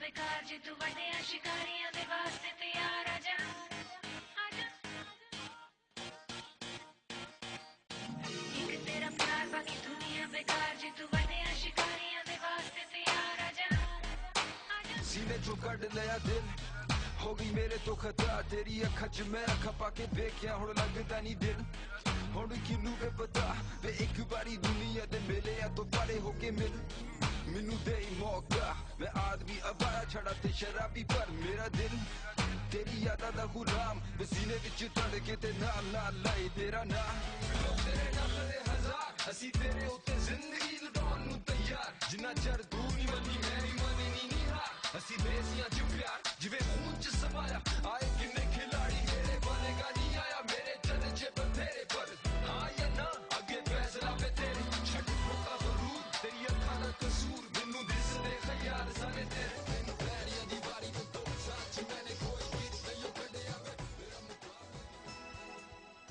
बेकार जे तू वड्डियां शिकारियां दे वास्ते तैयार आजा आजा एक तेरा प्यार बाकी दुनिया बेकार जे तू वड्डियां शिकारियां दे वास्ते तैयार आजा सीने चो कड लिया दिल हो गई मेरे तो खता तेरी अखा च मैं अखा पाके देखिया हुण लगदा नहीं दिल हुण किनू पे पता वे एक बारी दुनिया दे मेले या तो परे होके मिल मैनू दे मौका मैं आदमी अबाया छड़ा ते शराबी पर मेरा दिल तेरी यादा दा गुलाम वे सीने विच धड़के ते नाल नाल लाई तेरा नाम तेरे नाल दे हजार असी तेरे उत्ते जिंदगी लुटाउण नू तैयार जिन्ना चर तू नहीं मनी मैं भी मनी नहीं हार असी देसियां च प्यार जिवें खून च समाया आए किन्ने खिलाड़ी मेरे बनेगा नहीं आया मेरे चले च बथेरे पर हाँ या ना आगे फैसला पे तेरे छट मौका जरूर तेरी अखा दा कसूर मैनू दिसदे ख्याल सारे तेरे मैनू पैरियां दी बारी ते दो सच मैंने कोई गीत नहीं कढिया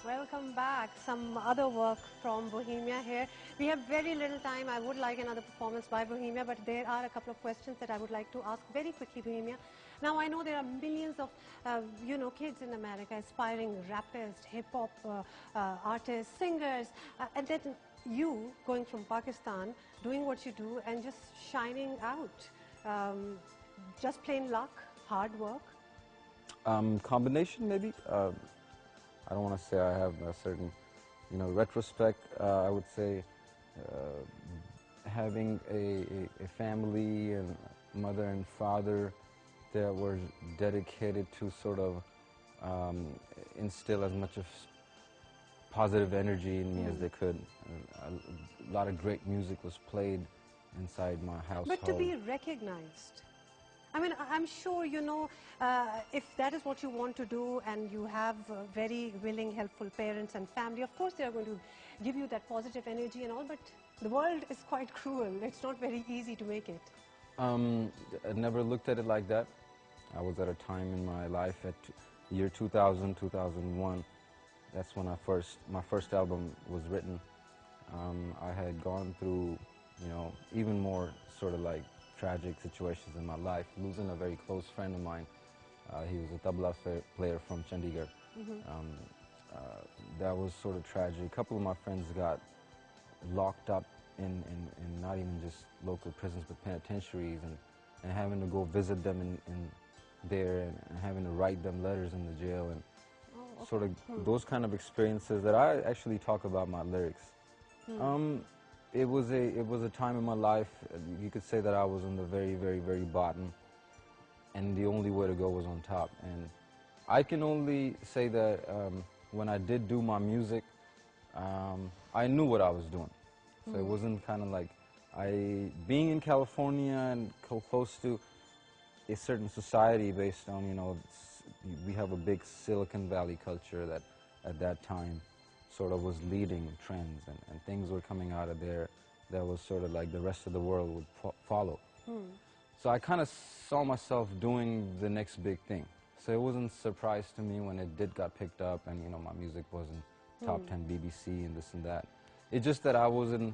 Welcome back. Some other work from Bohemia here. We have very little time. I would like another performance by Bohemia, but there are a couple of questions that I would like to ask very quickly, Bohemia. Now, I know there are millions of, kids in America, aspiring rappers, hip-hop artists, singers, and then you going from Pakistan, doing what you do and just shining out. Just plain luck, hard work? Combination, maybe. I don't want to say I have a certain, retrospect. I would say having a family and mother and father that were dedicated to sort of instill as much of positive energy in me as they could. A lot of great music was played inside my household. But to be recognized, I mean, I'm sure if that is what you want to do and you have very willing, helpful parents and family, of course they are going to give you that positive energy and all, but the world is quite cruel. It's not very easy to make it. I never looked at it like that. I was at a time in my life at year 2000, 2001. That's when my first album was written. I had gone through, even more sort of like tragic situations in my life, losing a very close friend of mine. He was a tabla player from Chandigarh. That was sort of tragic. A couple of my friends got locked up in not even just local prisons, but penitentiaries, and having to go visit them in there and having to write them letters in the jail, and sort of those kind of experiences that I actually talk about in my lyrics. It was a time in my life, you could say that I was on the very, very, very bottom, and the only way to go was on top. And I can only say that when I did do my music, I knew what I was doing. So it wasn't kind of like being in California and close to a certain society based on, we have a big Silicon Valley culture that at that time sort of was leading trends, and things were coming out of there that was sort of like the rest of the world would follow. So I kind of saw myself doing the next big thing. So it wasn't a surprise to me when it got picked up and, my music was in top 10 BBC and this and that. It's just that I wasn't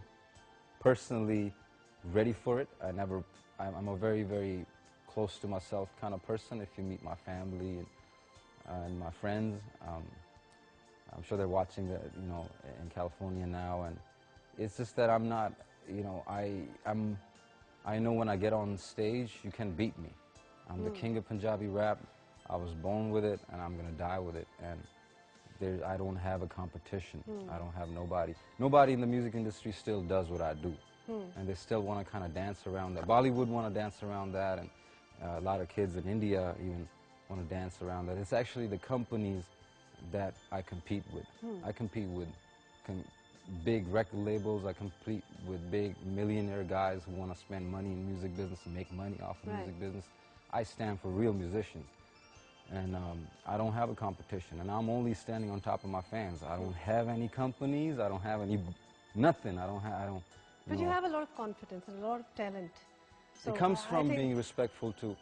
personally ready for it. I'm a very, very close to myself kind of person. If you meet my family and my friends, I'm sure they're watching that, in California now, and it's just that I'm not, I know when I get on stage, you can't beat me. I'm the king of Punjabi rap. I was born with it, and I'm gonna die with it. And I don't have a competition. I don't have nobody. Nobody in the music industry still does what I do, and they still want to kind of dance around that. Bollywood want to dance around that, and a lot of kids in India even want to dance around that. It's actually the companies that I compete with. I compete with big record labels. I compete with big millionaire guys who want to spend money in music business and make money off of music business. I stand for real musicians, and I don't have a competition, and I'm only standing on top of my fans. I don't have any companies. I don't have any nothing. I don't. But you have a lot of confidence and a lot of talent. So it comes from being respectful to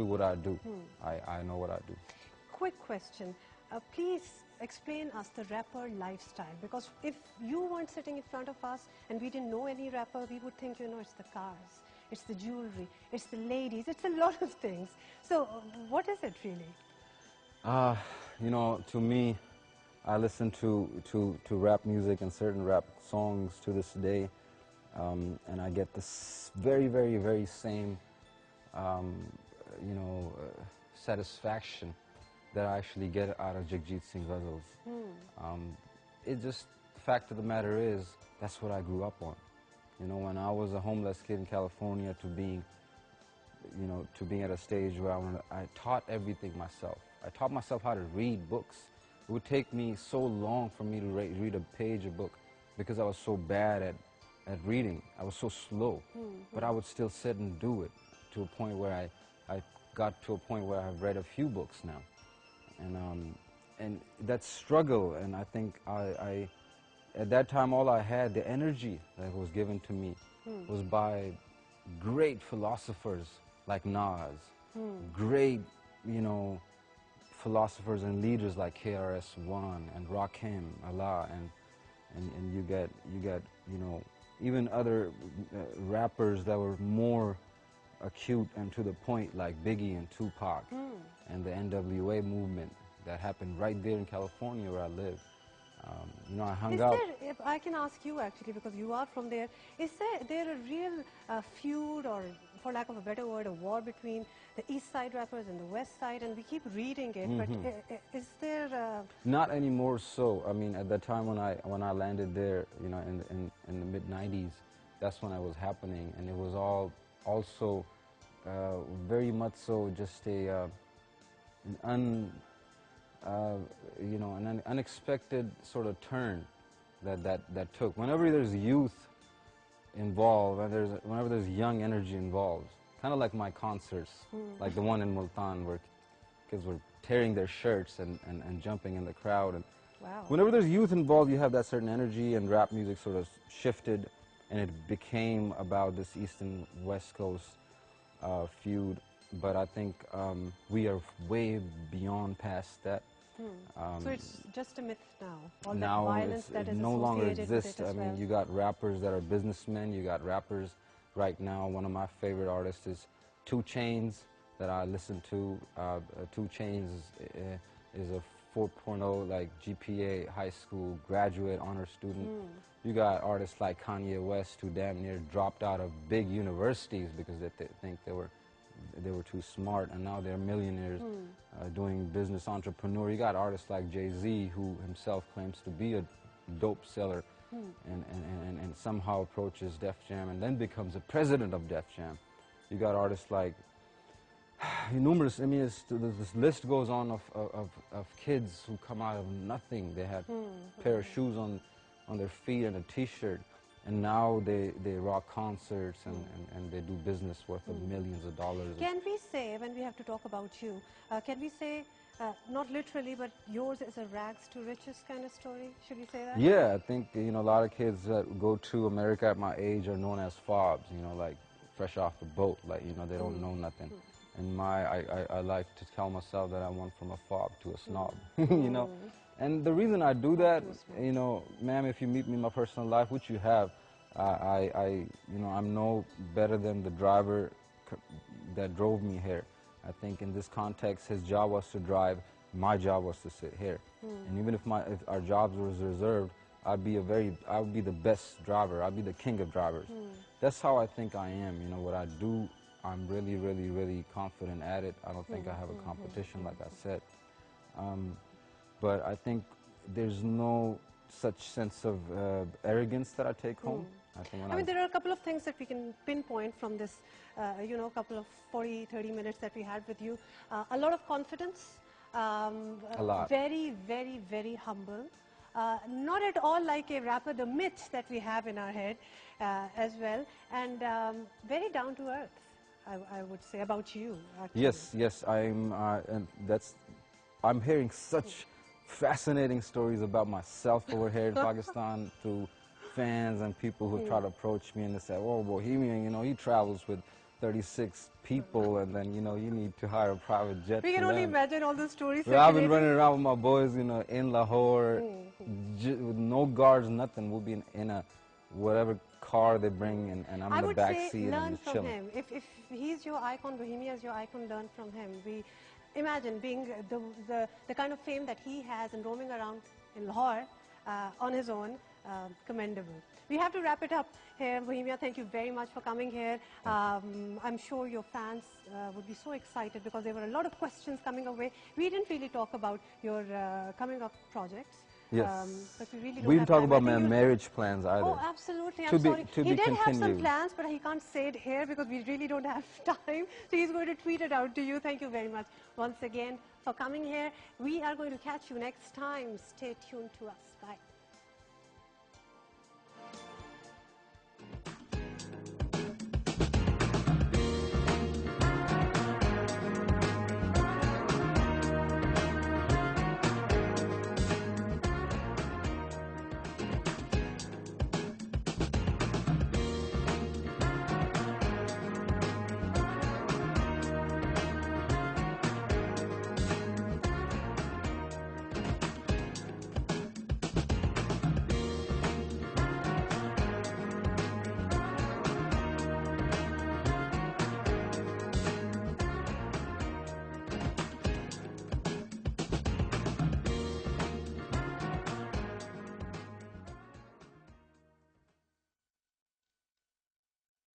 what I do. I know what I do. Quick question. Please explain us the rapper lifestyle, because if you weren't sitting in front of us and we didn't know any rapper, we would think, it's the cars, it's the jewelry, it's the ladies, it's a lot of things. So what is it really? You know, to me, I listen to rap music and certain rap songs to this day, and I get this very, very, very same, you know, satisfaction that I actually get out of Jagjit Singh ghazals. It just, the fact of the matter is, that's what I grew up on. You know, when I was a homeless kid in California to being, you know, to being at a stage where I taught everything myself. I taught myself how to read books. It would take me so long for me to read a page of book because I was so bad at reading. I was so slow, but I would still sit and do it to a point where I got to a point where I've read a few books now. And that struggle, and I think at that time all I had, the energy that was given to me was by great philosophers like Nas, great, you know, philosophers and leaders like KRS-One and Rakim, Allah, and you get, you know, even other rappers that were more acute and to the point like Biggie and Tupac and the NWA movement that happened right there in California where I live. You know, I hung out. There, if I can ask you actually, because you are from there, is there a real feud, or for lack of a better word, a war between the East Side rappers and the West Side? And we keep reading it, but is there? Not anymore. So I mean, at the time when I landed there, you know, in the mid '90s, that's when it was happening, and it was all also very much so just a you know, an unexpected sort of turn that took. Whenever there's youth involved, whenever there's young energy involved, kind of like my concerts, like the one in Multan where kids were tearing their shirts and jumping in the crowd. And Wow. whenever there's youth involved, you have that certain energy, and rap music sort of shifted, and it became about this East and West Coast feud. But I think we are way beyond past that. So it's just a myth now. All Now that violence that it is no longer associated with exists. it I as mean, well. you got rappers that are businessmen. You got rappers right now. One of my favorite artists is 2 Chainz that I listen to. 2 Chainz is a 4.0 like GPA high school graduate honor student. You got artists like Kanye West who damn near dropped out of big universities because they think they were too smart, and now they're millionaires doing business entrepreneur. You got artists like Jay-Z who himself claims to be a dope seller and somehow approaches Def Jam and then becomes the president of Def Jam. You got artists like numerous, I mean, this list goes on of kids who come out of nothing. They had a pair of shoes on their feet and a t-shirt, and now they rock concerts and they do business worth of millions of dollars. Can we say, when we have to talk about you, can we say, not literally, but yours is a rags to riches kind of story? Should we say that? Yeah, I think, you know, a lot of kids that go to America at my age are known as fobs, you know, like fresh off the boat, like, you know, they don't know nothing. And I like to tell myself that I went from a fob to a snob, you know. And the reason I do that, you know, ma'am, if you meet me in my personal life, which you have, you know, I'm no better than the driver that drove me here. I think in this context, his job was to drive, my job was to sit here. And even if our jobs was reserved, I would be the best driver. I'd be the king of drivers. That's how I think I am. You know, what I do, I'm really, really, really confident at it. I don't think I have a competition, like I said. But I think there's no such sense of arrogance that I take home. I mean, there are a couple of things that we can pinpoint from this, you know, couple of 40, 30 minutes that we had with you. A lot of confidence. A lot. Very, very, very humble. Not at all like a rapper, the myth that we have in our head as well. And very down to earth, I would say, about you, actually. Yes, I'm hearing such fascinating stories about myself over here in Pakistan through fans and people who try to approach me and they say, oh, Bohemian, you know, he travels with 36 people and then, you know, you need to hire a private jet. We can only imagine all the stories. Well, I've been running around with my boys, you know, in Lahore, with no guards, nothing. We'll be in a whatever car car they bring, and I'm I in the would back say seat and learn just from chilling. him. If he's your icon, Bohemia is your icon, learn from him. Imagine being the kind of fame that he has and roaming around in Lahore on his own, commendable. We have to wrap it up here. Bohemia, thank you very much for coming here. I'm sure your fans would be so excited because there were a lot of questions coming away. We didn't really talk about your coming up projects. Yes. But we really don't We didn't have talk time. about I think my marriage plans either. Oh, absolutely. To I'm be- sorry. to He be did have some continued. plans, but he can't say it here because we really don't have time. So he's going to tweet it out to you. Thank you very much once again for coming here. We are going to catch you next time. Stay tuned to us. Bye.